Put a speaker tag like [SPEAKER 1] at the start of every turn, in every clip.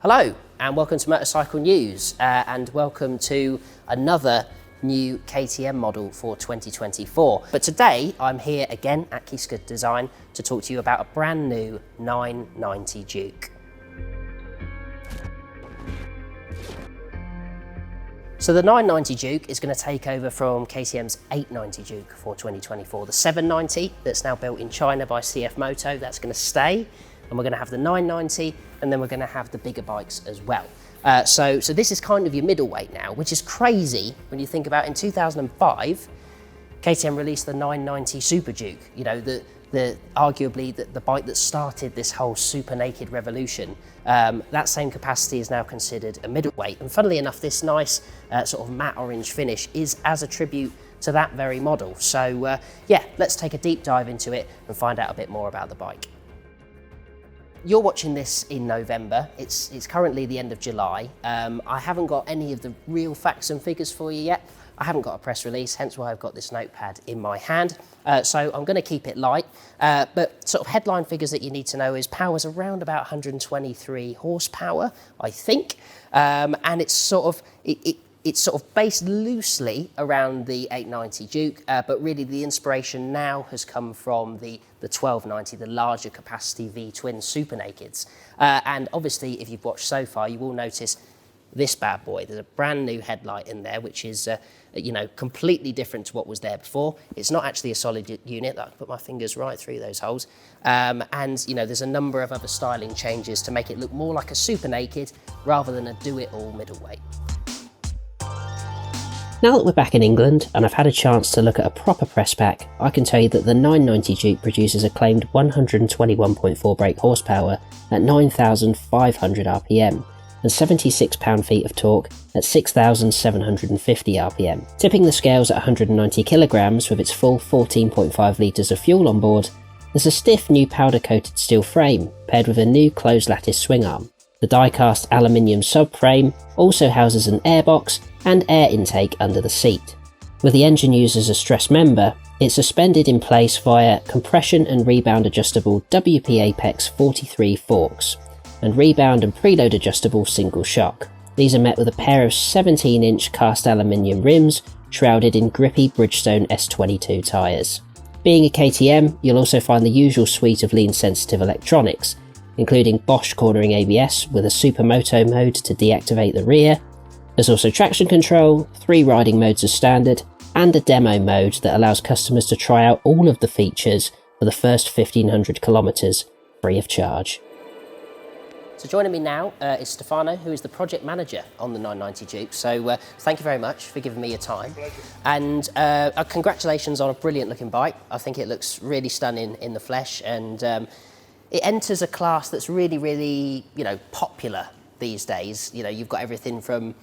[SPEAKER 1] Hello and welcome to Motorcycle News and welcome to another new KTM model for 2024. But today I'm here again at Kiska Design to talk to you about a brand new 990 Duke. So the 990 Duke is going to take over from KTM's 890 Duke for 2024. The 790 that's now built in China by CF Moto, that's going to stay. And we're going to have the 990 and then we're going to have the bigger bikes as well. So this is kind of your middleweight now, which is crazy when you think about in 2005, KTM released the 990 Super Duke, you know, arguably the bike that started this whole super naked revolution. That same capacity is now considered a middleweight. And funnily enough, this nice sort of matte orange finish is as a tribute to that very model. So yeah, let's take a deep dive into it and find out a bit more about the bike. You're watching this in November. It's currently the end of July. I haven't got any of the real facts and figures for you yet. I haven't got a press release, hence why I've got this notepad in my hand. So I'm going to keep it light. But sort of headline figures that you need to know is power's around about 123 horsepower, I think. And it's sort of it's sort of based loosely around the 890 Duke, but really the inspiration now has come from the 1290, the larger capacity V-twin super nakeds. And obviously, if you've watched so far, you will notice this bad boy. There's a brand new headlight in there, which is you know, completely different to what was there before. It's not actually a solid unit. I can put my fingers right through those holes. And you know, there's a number of other styling changes to make it look more like a super naked rather than a do-it-all middleweight.
[SPEAKER 2] Now that we're back in England and I've had a chance to look at a proper press pack, I can tell you that the 990 Duke produces a claimed 121.4 brake horsepower at 9,500 RPM and 76 pound-feet of torque at 6,750 RPM. Tipping the scales at 190 kilograms with its full 14.5 litres of fuel on board, there's a stiff new powder-coated steel frame paired with a new closed lattice swing arm. The die-cast aluminium subframe also houses an airbox and air intake under the seat. With the engine used as a stress member, it's suspended in place via compression and rebound adjustable WP Apex 43 forks and rebound and preload adjustable single shock. These are met with a pair of 17-inch cast aluminium rims shrouded in grippy Bridgestone S22 tyres. Being a KTM, you'll also find the usual suite of lean-sensitive electronics, including Bosch cornering ABS with a supermoto mode to deactivate the rear. There's also traction control, 3 riding modes as standard, and a demo mode that allows customers to try out all of the features for the first 1,500 kilometres free of charge.
[SPEAKER 1] So joining me now is Stefano, who is the project manager on the 990 Duke. So thank you very much for giving me your time. And congratulations on a brilliant looking bike. I think it looks really stunning in the flesh, and it enters a class that's really, really, you know, popular these days. You know, you've got everything from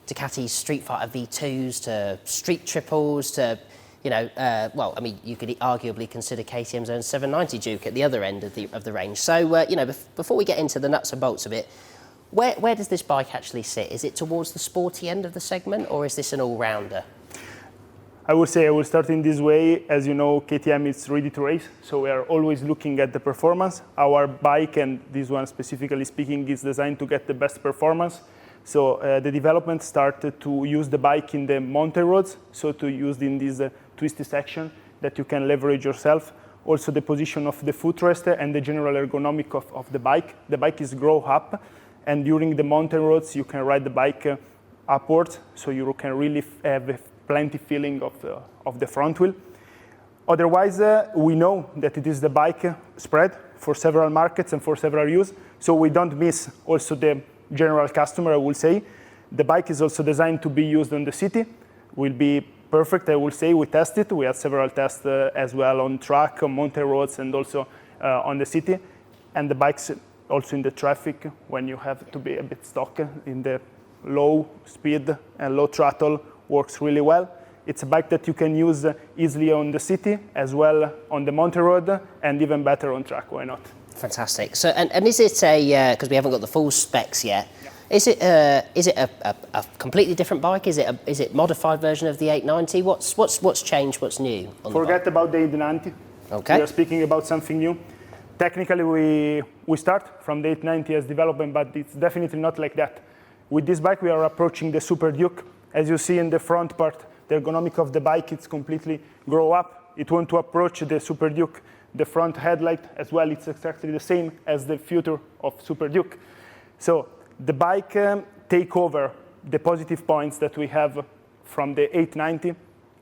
[SPEAKER 1] Ducati's Street Fighter V2s to Street Triples to, you know, well, I mean, you could arguably consider KTM's own 790 Duke at the other end of the range. So, you know, before we get into the nuts and bolts of it, where does this bike actually sit? Is it towards the sporty end of the segment, or is this an all-rounder?
[SPEAKER 3] I would say I will start in this way. As you know, KTM is ready to race, so we are always looking at the performance. Our bike, and this one specifically speaking, is designed to get the best performance. So the development started to use the bike in the mountain roads, so to use in this twisty section that you can leverage yourself. Also the position of the footrest and the general ergonomic of the bike. The bike is grow up, and during the mountain roads you can ride the bike upwards, so you can really have plenty feeling of the front wheel. Otherwise, we know that it is the bike spread for several markets and for several use, so we don't miss also the general customer, I will say. The bike is also designed to be used on the city. Will be perfect, I will say. We tested. We had several tests as well on track, on mountain roads, and also on the city. And the bike's also in the traffic when you have to be a bit stuck in the low speed and low throttle. Works really well. It's a bike that you can use easily on the city as well on the mountain road, and even better on track. Why not?
[SPEAKER 1] Fantastic. So, and is it a, because we haven't got the full specs yet, yeah. Is it a completely different bike? Is it modified version of the 890? What's changed? What's new on
[SPEAKER 3] Forget about the 890.
[SPEAKER 1] Okay.
[SPEAKER 3] We are speaking about something new. Technically, we start from the 890 as development, but it's definitely not like that. With this bike, we are approaching the Super Duke. As you see in the front part, the ergonomic of the bike, it's completely grow up. It want to approach the Super Duke. The front headlight as well, it's exactly the same as the future of Super Duke. So the bike take over the positive points that we have from the 890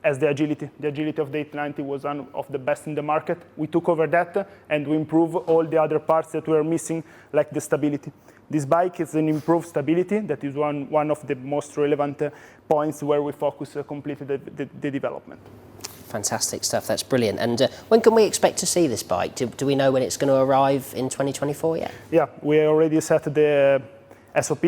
[SPEAKER 3] as the agility. The agility of the 890 was one of the best in the market. We took over that and we improve all the other parts that were missing, like the stability. This bike is an improved stability. That is one of the most relevant points where we focus completely the development.
[SPEAKER 1] Fantastic stuff, that's brilliant. And when can we expect to see this bike? Do we know when it's going to arrive in 2024 yet?
[SPEAKER 3] Yeah, we already set the SOP.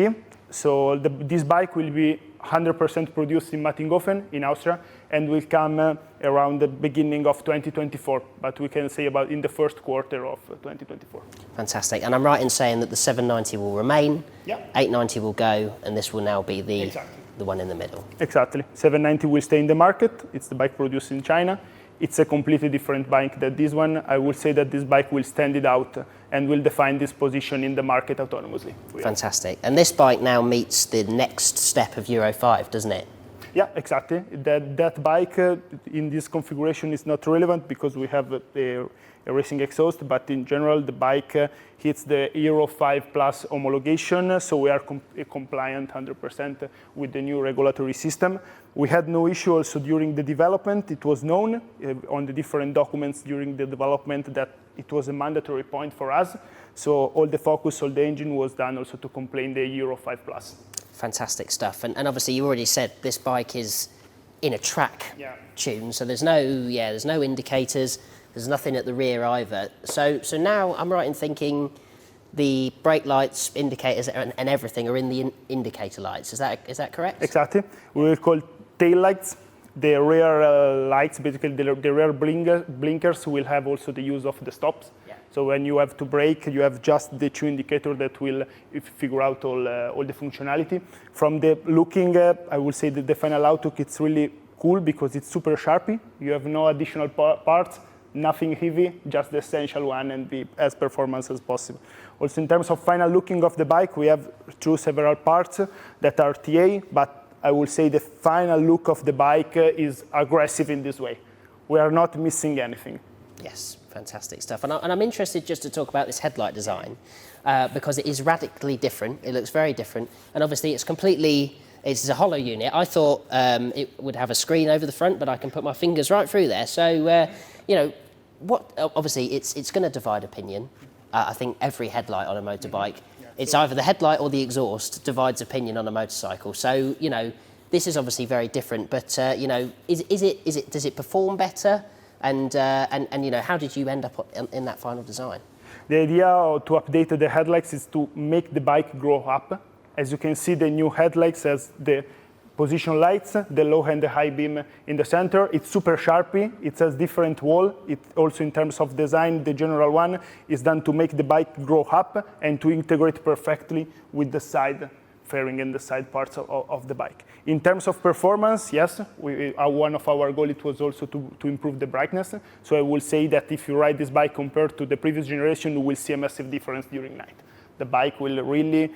[SPEAKER 3] So this bike will be 100% produced in Mattinghofen in Austria and will come around the beginning of 2024. But we can say about in the first quarter of 2024.
[SPEAKER 1] Fantastic. And I'm right in saying that the 790 will remain,
[SPEAKER 3] yeah.
[SPEAKER 1] 890 will go, and this will now be the...
[SPEAKER 3] Exactly.
[SPEAKER 1] The one in the middle.
[SPEAKER 3] Exactly. 790 will stay in the market. It's the bike produced in China. It's a completely different bike than this one. I would say that this bike will stand it out and will define this position in the market autonomously.
[SPEAKER 1] Fantastic. And this bike now meets the next step of Euro 5, doesn't it?
[SPEAKER 3] Yeah, exactly. That bike in this configuration is not relevant because we have a racing exhaust, but in general the bike hits the Euro 5 Plus homologation, so we are compliant 100% with the new regulatory system. We had no issue also during the development. It was known on the different documents during the development that it was a mandatory point for us, so all the focus, all the engine was done also to comply in the Euro 5 Plus.
[SPEAKER 1] Fantastic stuff. And obviously you already said this bike is in a track tune, so there's no indicators, there's nothing at the rear either. So now I'm right in thinking the brake lights, indicators and everything are in the indicator lights. Is that correct?
[SPEAKER 3] Exactly. We will call tail lights. The rear lights, basically the rear blinkers will have also the use of the stops. Yeah. So when you have to brake, you have just the two indicator that will figure out all the functionality. From the looking, I would say that the final outlook, it's really cool because it's super sharpy. You have no additional parts, nothing heavy, just the essential one and be as performance as possible. Also in terms of final looking of the bike, we have several parts that are TA, but I will say the final look of the bike is aggressive in this way. We are not missing anything.
[SPEAKER 1] Yes, fantastic stuff. And I'm interested just to talk about this headlight design because it is radically different. It looks very different. And obviously it's a hollow unit. I thought it would have a screen over the front, but I can put my fingers right through there. So, obviously it's going to divide opinion. I think every headlight on a motorbike, it's either the headlight or the exhaust divides opinion on a motorcycle. So, this is obviously very different, but, does it perform better? And how did you end up in that final design?
[SPEAKER 3] The idea to update the headlights is to make the bike grow up. As you can see, the new headlights has the position lights, the low and the high beam in the center. It's super sharpy. It has different wall. It also, in terms of design, the general one is done to make the bike grow up and to integrate perfectly with the side fairing and the side parts of the bike. In terms of performance, yes, one of our goals was also to improve the brightness. So I will say that if you ride this bike compared to the previous generation, you will see a massive difference during night. The bike will really,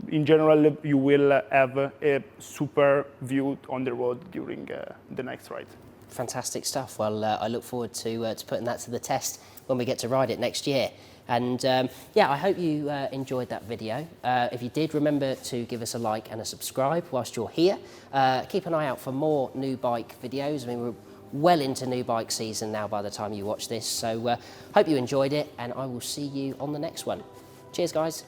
[SPEAKER 3] in general, you will have a super view on the road during the next ride.
[SPEAKER 1] Fantastic stuff. Well, I look forward to putting that to the test when we get to ride it next year. And I hope you enjoyed that video. If you did, remember to give us a like and a subscribe whilst you're here. Keep an eye out for more new bike videos. I mean, we're well into new bike season now by the time you watch this. So hope you enjoyed it, and I will see you on the next one. Cheers, guys.